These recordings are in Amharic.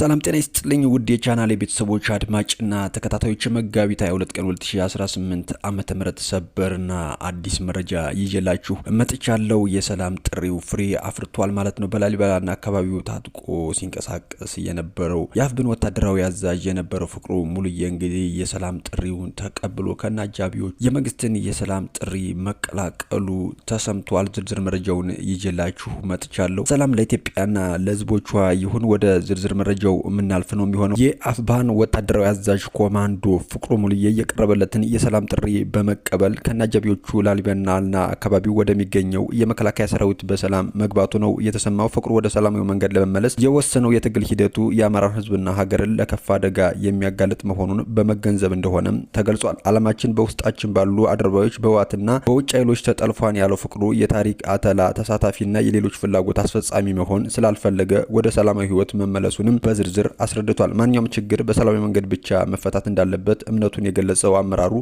ሰላም ጤና ይስጥልኝ ውድ የቻናሌ ቤተሰቦች አድማጭና ተከታታዮች መጋቢት 22 ቀን 2018 ዓመተ ምህረት ሰበርና አዲስ መረጃ ይዤላችሁ መጥቻለሁ። የሰላም ጥሪው ፍሬ አፍርቷል ማለት ነው። በላሊበላና አካባቢው ታጥቆ ሲንቀሳቀስ የነበረው የአፍብን ወታደራዊ አዛዥ የነበረው ፍቅሩ ሙሉዬ እንግዲህ የሰላም ጥሪውን ተቀብሎ ከናጃቢዎች የመንግስትን የሰላም ጥሪ መቀላቀሉ ተሰምቷል። ዝርዝር መረጃውን ይዤላችሁ መጥቻለሁ። ሰላም ለኢትዮጵያና ለሕዝቦቿ ይሁን። ወደ ዝርዝር መረጃው ምናልፍ ነው የሚሆነው። የአፍባን ወታደራዊ አዛዥ ኮማንዶ ፍቅሩ ሙሉዬ የቀረበለትን የሰላም ጥሪ በመቀበል ከናጃቢዎቹ ላሊበላና አካባቢው ወደሚገኘው የመከላከያ ሰራዊት በሰላም መግባቱ ነው የተሰማው። ፍቅሩ ወደ ሰላማዊ መንገድ ለመመለስ የወሰነው የትግል ሂደቱ የአማራን ህዝብና ሀገርን ለከፋ አደጋ የሚያጋልጥ መሆኑን በመገንዘብ እንደሆነም ተገልጿል። ዓለማችን በውስጣችን ባሉ አድርባዮች በህወሓትና በውጭ ኃይሎች ተጠልፏን ያለው ፍቅሩ የታሪክ አተላ ተሳታፊና የሌሎች ፍላጎት አስፈጻሚ መሆን ስላልፈለገ ወደ ሰላማዊ ህይወት መመለሱንም በዝርዝር አስረድቷል። ማንኛውም ችግር በሰላማዊ መንገድ ብቻ መፈታት እንዳለበት እምነቱን የገለጸው አመራሩ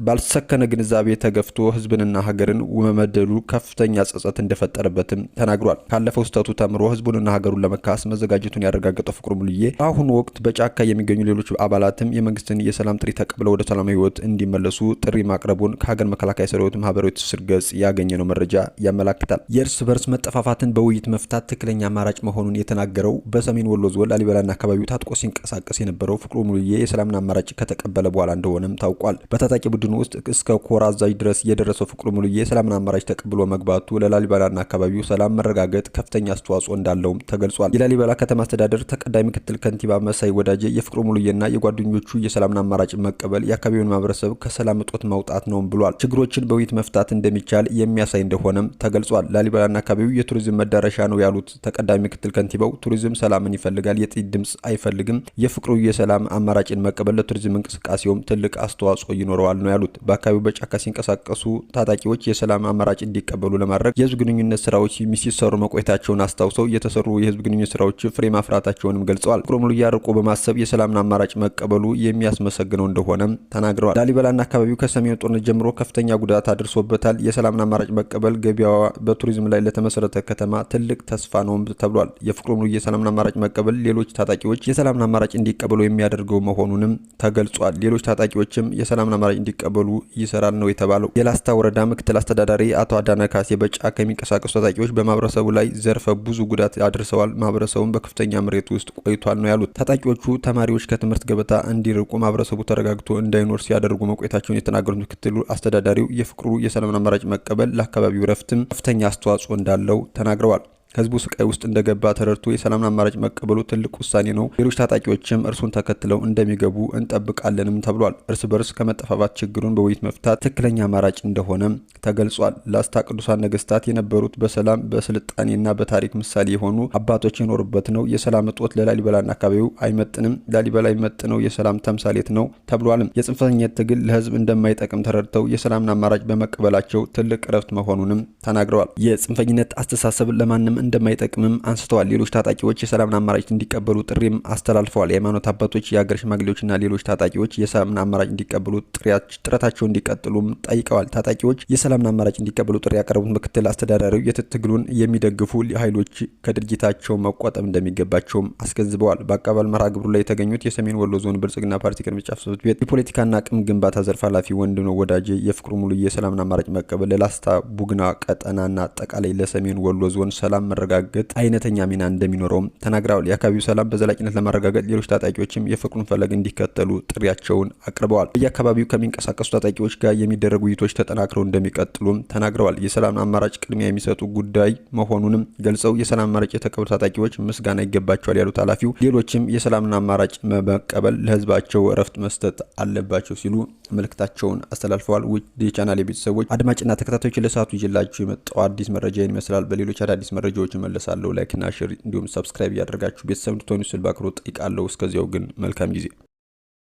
ባልሰከነ ግንዛቤ ተገፍቶ ህዝብንና ሀገርን መመደሉ ከፍተኛ ጸጸት እንደፈጠረበትም ተናግሯል። ካለፈው ስህተቱ ተምሮ ህዝቡንና ሀገሩን ለመካስ መዘጋጀቱን ያረጋገጠው ፍቅሩ ሙሉዬ በአሁኑ ወቅት በጫካ የሚገኙ ሌሎች አባላትም የመንግስትን የሰላም ጥሪ ተቀብለው ወደ ሰላማዊ ህይወት እንዲመለሱ ጥሪ ማቅረቡን ከሀገር መከላከያ ሰራዊት ማህበራዊ ትስስር ገጽ ያገኘነው መረጃ ያመላክታል። የእርስ በርስ መጠፋፋትን በውይይት መፍታት ትክክለኛ አማራጭ መሆኑን የተናገረው በሰሜን ወሎ ዞን ላሊበላና አካባቢው ታጥቆ ሲንቀሳቀስ የነበረው ፍቅሩ ሙሉዬ የሰላምን አማራጭ ከተቀበለ በኋላ እንደሆነም ታውቋል። በታጣቂ ቡድኑ ውስጥ እስከ ኮር አዛዥ ድረስ የደረሰው ፍቅሩ ሙሉዬ የሰላምን አማራጭ ተቀብሎ መግባቱ ለላሊበላና አካባቢው ሰላም መረጋገጥ ከፍተኛ አስተዋጽኦ እንዳለውም ተገልጿል። የላሊበላ ከተማ አስተዳደር ተቀዳሚ ምክትል ከንቲባ መሳይ ወዳጄ የፍቅሩ ሙሉዬና የጓደኞቹ የሰላምን አማራጭ መቀበል የአካባቢውን ማህበረሰብ ከሰላም እጦት ማውጣት ነው ብሏል። ችግሮችን በውይይት መፍታት እንደሚቻል የሚያሳይ እንደሆነም ተገልጿል። ላሊበላና አካባቢው የቱሪዝም መዳረሻ ነው ያሉት ተቀዳሚ ምክትል ከንቲባው ቱሪዝም ሰላምን ይፈልጋል፣ የጥይት ድምጽ አይፈልግም። የፍቅሩ የሰላም አማራጭን መቀበል ለቱሪዝም እንቅስቃሴውም ትልቅ አስተዋጽኦ ይኖረዋል ነው ያሉት። በአካባቢው በጫካ ሲንቀሳቀሱ ታጣቂዎች የሰላም አማራጭ እንዲቀበሉ ለማድረግ የህዝብ ግንኙነት ስራዎች ሲሰሩ መቆየታቸውን አስታውሰው የተሰሩ የህዝብ ግንኙነት ስራዎች ፍሬ ማፍራታቸውንም ገልጸዋል። ፍቅሩ ሙሉዬ አርቆ በማሰብ የሰላምን አማራጭ መቀበሉ የሚያስመሰግነው እንደሆነም ተናግረዋል። ላሊበላና አካባቢው ከሰሜኑ ጦርነት ጀምሮ ከፍተኛ ጉዳት አድርሶበታል። የሰላምን አማራጭ መቀበል ገበያዋ በቱሪዝም ላይ ለተመሰረተ ከተማ ትልቅ ተስፋ ነው ተብሏል። የፍቅሩ ሙሉዬ የሰላምን አማራጭ መቀበል ሌሎች ታጣቂዎች የሰላምን አማራጭ እንዲቀበሉ የሚያደርገው መሆኑንም ተገልጿል። ሌሎች ታጣቂዎችም የሰላምን አማራጭ እንዲቀበሉ ይሰራል ነው የተባለው። የላስታ ወረዳ ምክትል አስተዳዳሪ አቶ አዳነ ካሴ በጫካ የሚንቀሳቀሱ ታጣቂዎች በማህበረሰቡ ላይ ዘርፈ ብዙ ጉዳት አድርሰዋል፣ ማህበረሰቡን በከፍተኛ መሬት ውስጥ ቆይቷል ነው ያሉት። ታጣቂዎቹ ተማሪዎች ከትምህርት ገበታ እንዲርቁ ማህበረሰቡ ተረጋግቶ እንዳይኖር ሲያደርጉ መቆየታቸውን የተናገሩት ምክትሉ አስተዳዳሪው የፍቅሩ የሰላምን አማራጭ መቀበል ለአካባቢው ረፍትም ከፍተኛ አስተዋጽኦ እንዳለው ተናግረዋል። ህዝቡ ስቃይ ውስጥ እንደገባ ተረድቶ የሰላምን አማራጭ መቀበሉ ትልቅ ውሳኔ ነው። ሌሎች ታጣቂዎችም እርሱን ተከትለው እንደሚገቡ እንጠብቃለንም ተብሏል። እርስ በርስ ከመጠፋፋት ችግሩን በውይይት መፍታት ትክክለኛ አማራጭ እንደሆነም ተገልጿል። ላስታ ቅዱሳን ነገስታት የነበሩት በሰላም በስልጣኔና በታሪክ ምሳሌ የሆኑ አባቶች የኖሩበት ነው። የሰላም እጦት ለላሊበላና አካባቢው አይመጥንም፣ ላሊበላ የሚመጥነው የሰላም ተምሳሌት ነው ተብሏልም። የጽንፈኝነት ትግል ለህዝብ እንደማይጠቅም ተረድተው የሰላምን አማራጭ በመቀበላቸው ትልቅ እረፍት መሆኑንም ተናግረዋል። የጽንፈኝነት አስተሳሰብ ለማንም እንደማይጠቅምም አንስተዋል። ሌሎች ታጣቂዎች የሰላምን አማራጭ እንዲቀበሉ ጥሪም አስተላልፈዋል። የሃይማኖት አባቶች፣ የሀገር ሽማግሌዎችና ሌሎች ታጣቂዎች የሰላምን አማራጭ እንዲቀበሉ ጥረታቸውን እንዲቀጥሉም ጠይቀዋል። ታጣቂዎች የሰላምን አማራጭ እንዲቀበሉ ጥሪ ያቀረቡት ምክትል አስተዳዳሪው የትግሉን የሚደግፉ ኃይሎች ከድርጊታቸው መቆጠብ እንደሚገባቸውም አስገንዝበዋል። በአቀባበል መርሃ ግብሩ ላይ የተገኙት የሰሜን ወሎ ዞን ብልጽግና ፓርቲ ቅርንጫፍ ጽሕፈት ቤት የፖለቲካና አቅም ግንባታ ዘርፍ ኃላፊ ወንድነው ወዳጄ የፍቅሩ ሙሉዬ የሰላምን አማራጭ መቀበል ለላስታ ቡግና ቀጠናና አጠቃላይ ለሰሜን ወሎ ዞን ሰላም መረጋገጥ አይነተኛ ሚና እንደሚኖረውም ተናግረዋል። የአካባቢው ሰላም በዘላቂነት ለማረጋገጥ ሌሎች ታጣቂዎችም የፍቅሩን ፈለግ እንዲከተሉ ጥሪያቸውን አቅርበዋል። በየአካባቢው ከሚንቀሳቀሱ ታጣቂዎች ጋር የሚደረጉ ውይይቶች ተጠናክረው እንደሚቀጥሉም ተናግረዋል። የሰላም አማራጭ ቅድሚያ የሚሰጡ ጉዳይ መሆኑንም ገልጸው የሰላም አማራጭ የተቀበሉ ታጣቂዎች ምስጋና ይገባቸዋል ያሉት ኃላፊው ሌሎችም የሰላምን አማራጭ መቀበል ለህዝባቸው እረፍት መስጠት አለባቸው ሲሉ መልእክታቸውን አስተላልፈዋል። ውድ የቻናሌ ቤተሰቦች አድማጭና ተከታታዮች ለሰዓቱ ይዤላችሁ የመጣው አዲስ መረጃ ይመስላል። በሌሎች አዳዲስ መረጃዎች መለሳለሁ። ላይክ እና ሼር እንዲሁም ሰብስክራይብ ያደርጋችሁ ቤተሰብ እንድትሆኑ ስል በአክብሮት ጠይቃለሁ። እስከዚያው ግን መልካም ጊዜ